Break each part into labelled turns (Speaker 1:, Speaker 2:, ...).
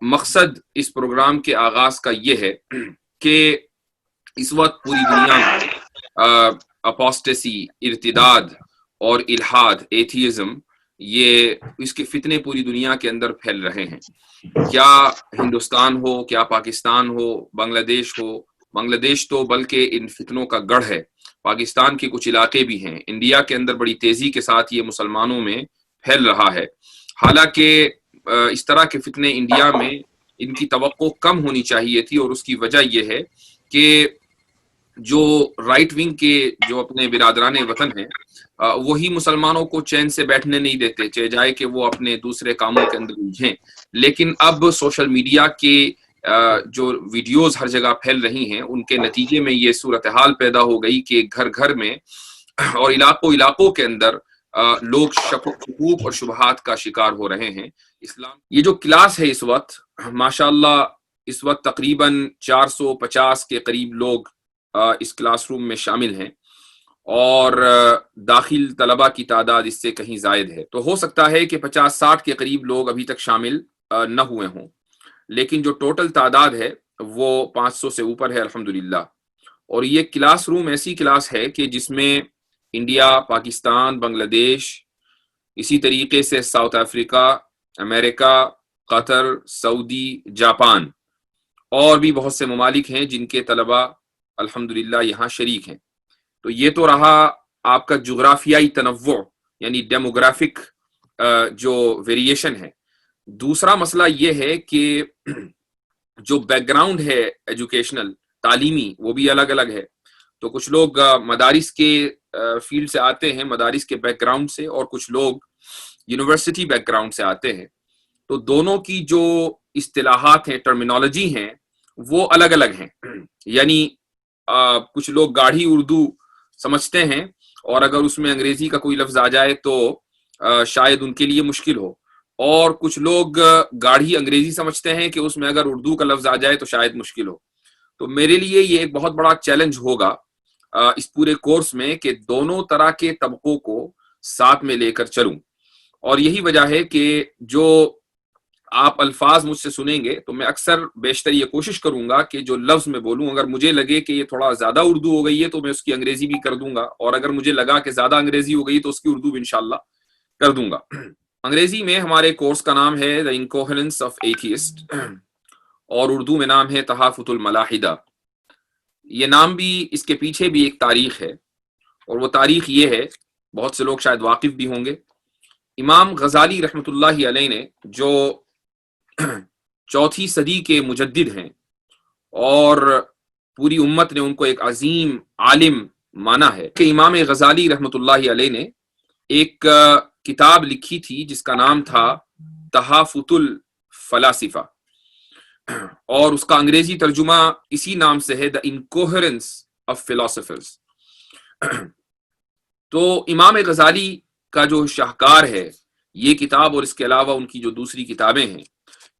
Speaker 1: مقصد اس پروگرام کے آغاز کا یہ ہے کہ اس وقت پوری دنیا میں اپوسٹیسی، ارتداد اور الحاد، ایتھیزم، یہ اس کے فتنے پوری دنیا کے اندر پھیل رہے ہیں. کیا ہندوستان ہو، کیا پاکستان ہو، بنگلہ دیش ہو. بنگلہ دیش تو بلکہ ان فتنوں کا گڑھ ہے. پاکستان کے کچھ علاقے بھی ہیں. انڈیا کے اندر بڑی تیزی کے ساتھ یہ مسلمانوں میں پھیل رہا ہے. حالانکہ اس طرح کے فتنے انڈیا میں ان کی توقع کم ہونی چاہیے تھی، اور اس کی وجہ یہ ہے کہ جو رائٹ ونگ کے جو اپنے برادران وطن ہیں وہی مسلمانوں کو چین سے بیٹھنے نہیں دیتے، چاہے جائے کہ وہ اپنے دوسرے کاموں کے اندر الجھیں. لیکن اب سوشل میڈیا کے جو ویڈیوز ہر جگہ پھیل رہی ہیں، ان کے نتیجے میں یہ صورتحال پیدا ہو گئی کہ گھر گھر میں اور علاقوں کے اندر لوگ شکوک اور شبہات کا شکار ہو رہے ہیں. اسلام یہ جو کلاس ہے اس وقت، ماشاءاللہ اس وقت تقریباً 450 کے قریب لوگ اس کلاس روم میں شامل ہیں، اور داخل طلبہ کی تعداد اس سے کہیں زائد ہے. تو ہو سکتا ہے کہ 50-60 کے قریب لوگ ابھی تک شامل نہ ہوئے ہوں، لیکن جو ٹوٹل تعداد ہے وہ 500 سے اوپر ہے الحمدللہ. اور یہ کلاس روم ایسی کلاس ہے کہ جس میں انڈیا، پاکستان، بنگلہ دیش، اسی طریقے سے ساؤتھ افریقہ، امریکہ، قطر، سعودی، جاپان اور بھی بہت سے ممالک ہیں جن کے طلبہ الحمدللہ یہاں شریک ہیں. تو یہ تو رہا آپ کا جغرافیائی تنوع، یعنی ڈیموگرافک جو ویریشن ہے. دوسرا مسئلہ یہ ہے کہ جو بیک گراؤنڈ ہے ایجوکیشنل، تعلیمی، وہ بھی الگ الگ ہے. تو کچھ لوگ مدارس کے فیلڈ سے آتے ہیں، مدارس کے بیک گراؤنڈ سے، اور کچھ لوگ یونیورسٹی بیک گراؤنڈ سے آتے ہیں. تو دونوں کی جو اصطلاحات ہیں، ٹرمینالوجی ہیں، وہ الگ الگ ہیں. یعنی کچھ لوگ گاڑھی اردو سمجھتے ہیں، اور اگر اس میں انگریزی کا کوئی لفظ آ جائے تو شاید ان کے لیے مشکل ہو. اور کچھ لوگ گاڑھی انگریزی سمجھتے ہیں کہ اس میں اگر اردو کا لفظ آ جائے تو شاید مشکل ہو. تو میرے لیے یہ ایک بہت بڑا چیلنج ہوگا اس پورے کورس میں کہ دونوں طرح کے طبقوں کو ساتھ میں لے کر چلوں. اور یہی وجہ ہے کہ جو آپ الفاظ مجھ سے سنیں گے تو میں اکثر بیشتر یہ کوشش کروں گا کہ جو لفظ میں بولوں، اگر مجھے لگے کہ یہ تھوڑا زیادہ اردو ہو گئی ہے تو میں اس کی انگریزی بھی کر دوں گا، اور اگر مجھے لگا کہ زیادہ انگریزی ہو گئی تو اس کی اردو بھی انشاءاللہ کر دوں گا. انگریزی میں ہمارے کورس کا نام ہے The Incoherence of Atheist، اور اردو میں نام ہے تحافظ الملاحدہ. یہ نام بھی، اس کے پیچھے بھی ایک تاریخ ہے، اور وہ تاریخ یہ ہے، بہت سے لوگ شاید واقف بھی ہوں گے. امام غزالی رحمۃ اللہ علیہ نے، جو 4 صدی کے مجدد ہیں، اور پوری امت نے ان کو ایک عظیم عالم مانا ہے، کہ امام غزالی رحمۃ اللہ علیہ نے ایک کتاب لکھی تھی جس کا نام تھا تحافظ الفلاسفہ، اور اس کا انگریزی ترجمہ اسی نام سے ہے The Incoherence of Philosophers. تو امام غزالی کا جو شاہکار ہے یہ کتاب، اور اس کے علاوہ ان کی جو دوسری کتابیں ہیں،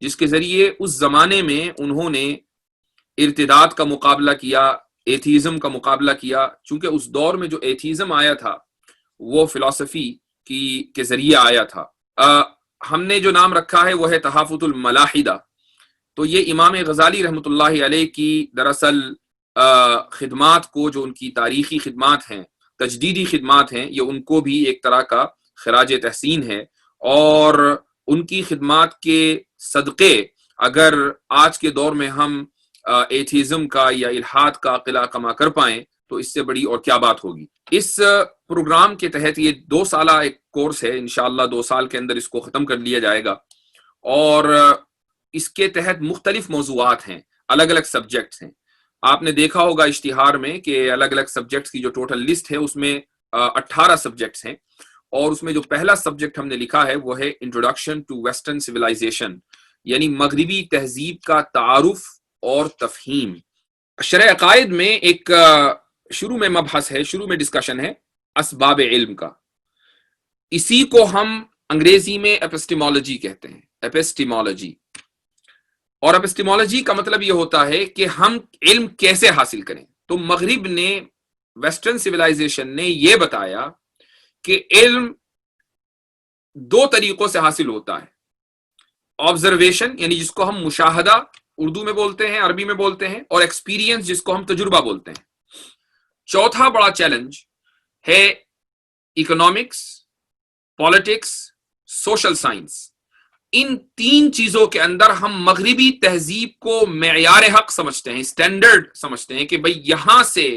Speaker 1: جس کے ذریعے اس زمانے میں انہوں نے ارتداد کا مقابلہ کیا، ایتھیزم کا مقابلہ کیا. چونکہ اس دور میں جو ایتھیزم آیا تھا وہ فلسفی کے ذریعے آیا تھا. ہم نے جو نام رکھا ہے وہ ہے تحافظ الملاحدہ. تو یہ امام غزالی رحمۃ اللہ علیہ کی دراصل خدمات کو، جو ان کی تاریخی خدمات ہیں، تجدیدی خدمات ہیں، یہ ان کو بھی ایک طرح کا خراج تحسین ہے. اور ان کی خدمات کے صدقے اگر آج کے دور میں ہم ایتھیزم کا یا الحاد کا قلع کما کر پائیں تو اس سے بڑی اور کیا بات ہوگی. اس پروگرام کے تحت یہ 2 سالہ ایک کورس ہے، انشاءاللہ 2 سال کے اندر اس کو ختم کر لیا جائے گا. اور اس کے تحت مختلف موضوعات ہیں، الگ الگ سبجیکٹس ہیں. آپ نے دیکھا ہوگا اشتہار میں کہ الگ الگ سبجیکٹس کی جو ٹوٹل لسٹ ہے اس میں 18 سبجیکٹس ہیں، اور اس میں جو پہلا سبجیکٹ ہم نے لکھا ہے وہ ہے انٹروڈکشن ٹو ویسٹرن سویلائزیشن، یعنی مغربی تہذیب کا تعارف اور تفہیم. شرح عقائد میں ایک شروع میں مبحث ہے، شروع میں ڈسکشن ہے اسباب علم کا. اسی کو ہم انگریزی میں ایپسٹیمولوجی کہتے ہیں، ایپسٹیمولوجی. اور ایپسٹیمولوجی کا مطلب یہ ہوتا ہے کہ ہم علم کیسے حاصل کریں. تو مغرب نے، ویسٹرن سویلائزیشن نے یہ بتایا کہ علم 2 طریقوں سے حاصل ہوتا ہے. آبزرویشن یعنی جس کو ہم مشاہدہ اردو میں بولتے ہیں، عربی میں بولتے ہیں، اور ایکسپیرینس جس کو ہم تجربہ بولتے ہیں۔ چوتھا بڑا چیلنج ہے اکنامکس، پالیٹکس، سوشل سائنس۔ ان تین چیزوں کے اندر ہم مغربی تہذیب کو معیار حق سمجھتے ہیں، اسٹینڈرڈ سمجھتے ہیں کہ بھئی یہاں سے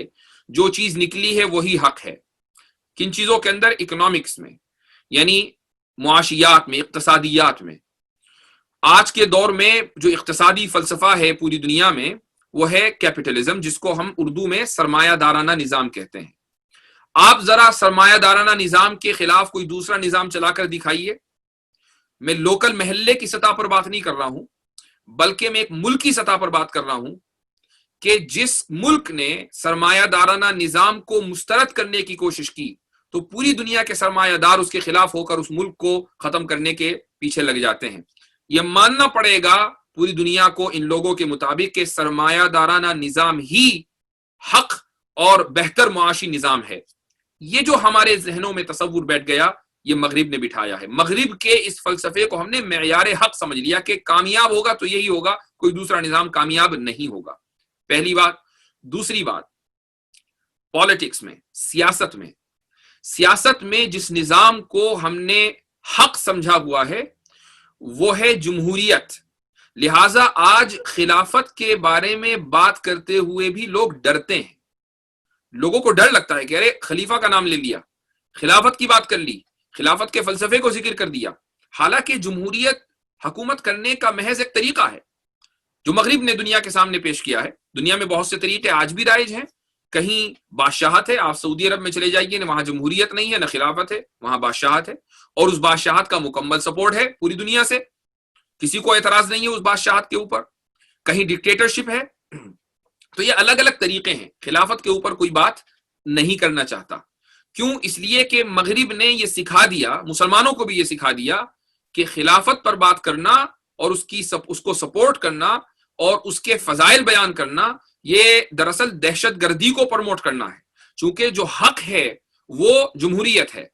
Speaker 1: جو چیز نکلی ہے وہی حق ہے۔ کن چیزوں کے اندر؟ اکنامکس میں، یعنی معاشیات میں، اقتصادیات میں۔ آج کے دور میں جو اقتصادی فلسفہ ہے پوری دنیا میں وہ ہے کیپٹلزم، جس کو ہم اردو میں سرمایہ دارانہ نظام کہتے ہیں۔ آپ ذرا سرمایہ دارانہ نظام کے خلاف کوئی دوسرا نظام چلا کر دکھائیے۔ میں لوکل محلے کی سطح پر بات نہیں کر رہا ہوں، بلکہ میں ایک ملکی سطح پر بات کر رہا ہوں کہ جس ملک نے سرمایہ دارانہ نظام کو مسترد کرنے کی کوشش کی تو پوری دنیا کے سرمایہ دار اس کے خلاف ہو کر اس ملک کو ختم کرنے کے پیچھے لگ جاتے ہیں۔ یہ ماننا پڑے گا پوری دنیا کو ان لوگوں کے مطابق کہ سرمایہ دارانہ نظام ہی حق اور بہتر معاشی نظام ہے۔ یہ جو ہمارے ذہنوں میں تصور بیٹھ گیا یہ مغرب نے بٹھایا ہے۔ مغرب کے اس فلسفے کو ہم نے معیار حق سمجھ لیا کہ کامیاب ہوگا تو یہی ہوگا، کوئی دوسرا نظام کامیاب نہیں ہوگا۔ پہلی بات۔ دوسری بات، پالیٹکس میں، سیاست میں جس نظام کو ہم نے حق سمجھا ہوا ہے وہ ہے جمہوریت۔ لہٰذا آج خلافت کے بارے میں بات کرتے ہوئے بھی لوگ ڈرتے ہیں۔ لوگوں کو ڈر لگتا ہے کہ ارے خلیفہ کا نام لے لیا، خلافت کی بات کر لی، خلافت کے فلسفے کو ذکر کر دیا، حالانکہ جمہوریت حکومت کرنے کا محض ایک طریقہ ہے جو مغرب نے دنیا کے سامنے پیش کیا ہے۔ دنیا میں بہت سے طریقے آج بھی رائج ہیں۔ کہیں بادشاہت ہے، آپ سعودی عرب میں چلے جائیے، نہ وہاں جمہوریت نہیں ہے نہ خلافت ہے، وہاں بادشاہت ہے، اور اس بادشاہت کا مکمل سپورٹ ہے پوری دنیا سے، کسی کو اعتراض نہیں ہے اس بادشاہت کے اوپر۔ کہیں ڈکٹیٹرشپ ہے۔ تو یہ الگ الگ طریقے ہیں۔ خلافت کے اوپر کوئی بات نہیں کرنا چاہتا۔ کیوں؟ اس لیے کہ مغرب نے یہ سکھا دیا، مسلمانوں کو بھی یہ سکھا دیا کہ خلافت پر بات کرنا اور اس کو سپورٹ کرنا اور اس کے فضائل بیان کرنا یہ دراصل دہشت گردی کو پروموٹ کرنا ہے، چونکہ جو حق ہے وہ جمہوریت ہے۔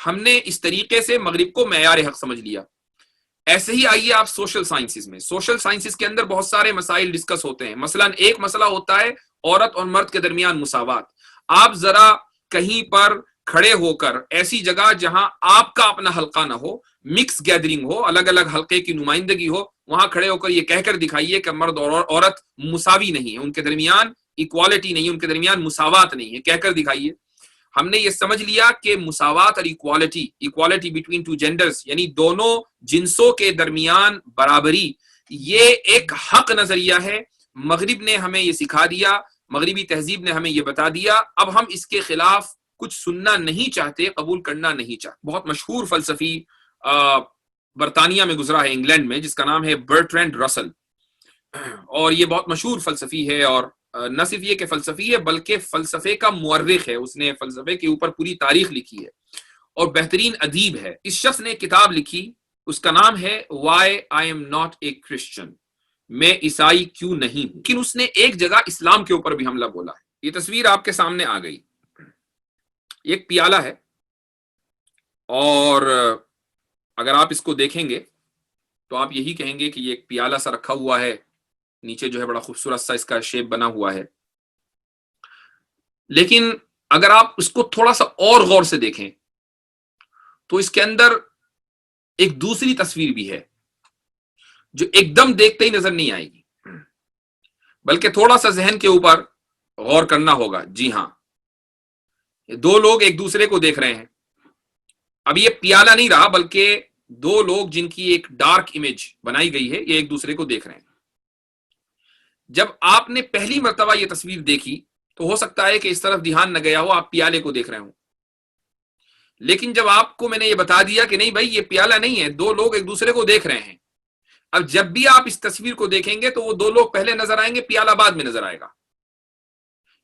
Speaker 1: ہم نے اس طریقے سے مغرب کو معیار حق سمجھ لیا۔ ایسے ہی آئیے آپ سوشل سائنسز میں۔ سوشل سائنسز کے اندر بہت سارے مسائل ڈسکس ہوتے ہیں۔ مثلا ایک مسئلہ ہوتا ہے عورت اور مرد کے درمیان مساوات۔ آپ ذرا کہیں پر کھڑے ہو کر ایسی جگہ جہاں آپ کا اپنا حلقہ نہ ہو، مکس گیدرنگ ہو، الگ الگ حلقے کی نمائندگی ہو، وہاں کھڑے ہو کر یہ کہہ کر دکھائیے کہ مرد اور عورت مساوی نہیں ہے، ان کے درمیان ایکوالٹی نہیں ہے، ان کے درمیان مساوات نہیں ہے، کہہ کر دکھائیے۔ ہم نے یہ سمجھ لیا کہ مساوات اور ایکوالٹی بٹوین ٹو جینڈرز، یعنی دونوں جنسوں کے درمیان برابری، یہ ایک حق نظریہ ہے۔ مغرب نے ہمیں یہ سکھا دیا، مغربی تہذیب نے ہمیں یہ بتا دیا۔ اب ہم اس کے خلاف کچھ سننا نہیں چاہتے، قبول کرنا نہیں چاہتے۔ بہت مشہور فلسفی برطانیہ میں گزرا ہے، انگلینڈ میں، جس کا نام ہے برٹرینڈ رسل، اور یہ بہت مشہور فلسفی ہے، اور نہ صرف یہ کہ فلسفی ہے بلکہ فلسفے کا مورخ ہے۔ اس نے فلسفے کے اوپر پوری تاریخ لکھی ہے اور بہترین ادیب ہے۔ اس شخص نے کتاب لکھی، اس کا نام ہے Why I am not a Christian، میں عیسائی کیوں نہیں ہوں۔ لیکن اس نے ایک جگہ اسلام کے اوپر بھی حملہ بولا ہے۔ یہ تصویر آپ کے سامنے آ گئی، ایک پیالہ ہے، اور اگر آپ اس کو دیکھیں گے تو آپ یہی کہیں گے کہ یہ ایک پیالہ سا رکھا ہوا ہے، نیچے جو ہے بڑا خوبصورت سا اس کا شیپ بنا ہوا ہے۔ لیکن اگر آپ اس کو تھوڑا سا اور غور سے دیکھیں تو اس کے اندر ایک دوسری تصویر بھی ہے جو ایک دم دیکھتے ہی نظر نہیں آئے گی، بلکہ تھوڑا سا ذہن کے اوپر غور کرنا ہوگا۔ جی ہاں، دو لوگ ایک دوسرے کو دیکھ رہے ہیں۔ اب یہ پیالہ نہیں رہا بلکہ دو لوگ جن کی ایک ڈارک امیج بنائی گئی ہے، یہ ایک دوسرے کو دیکھ رہے ہیں۔ جب آپ نے پہلی مرتبہ یہ تصویر دیکھی تو ہو سکتا ہے کہ اس طرف دھیان نہ گیا ہو، آپ پیالے کو دیکھ رہے ہوں۔ لیکن جب آپ کو میں نے یہ بتا دیا کہ نہیں بھائی یہ پیالہ نہیں ہے، دو لوگ ایک دوسرے کو دیکھ رہے ہیں، اب جب بھی آپ اس تصویر کو دیکھیں گے تو وہ دو لوگ پہلے نظر آئیں گے، پیالہ بعد میں نظر آئے گا۔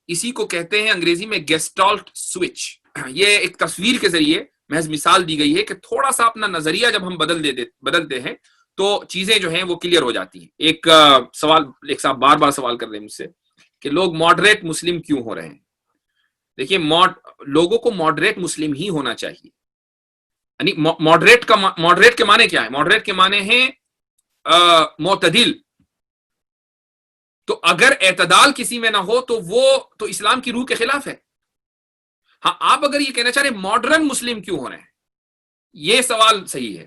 Speaker 1: اسی کو کہتے ہیں انگریزی میں گیسٹالٹ سوئچ۔ یہ ایک تصویر کے ذریعے محض مثال دی گئی ہے کہ تھوڑا سا اپنا نظریہ جب ہم بدلتے ہیں تو چیزیں جو ہیں وہ کلیئر ہو جاتی ہیں۔ ایک سوال ایک صاحب بار بار سوال کر رہے ہیں مجھ سے کہ لوگ ماڈریٹ مسلم کیوں ہو رہے ہیں۔ دیکھیے، لوگوں کو ماڈریٹ مسلم ہی ہونا چاہیے۔ یعنی ماڈریٹ کے معنی کیا ہے؟ ماڈریٹ کے معنی ہیں معتدل. تو اگر اعتدال کسی میں نہ ہو تو وہ تو اسلام کی روح کے خلاف ہے. ہاں آپ اگر یہ کہنا چاہ رہے ماڈرن مسلم کیوں ہو رہے ہیں، یہ سوال صحیح ہے.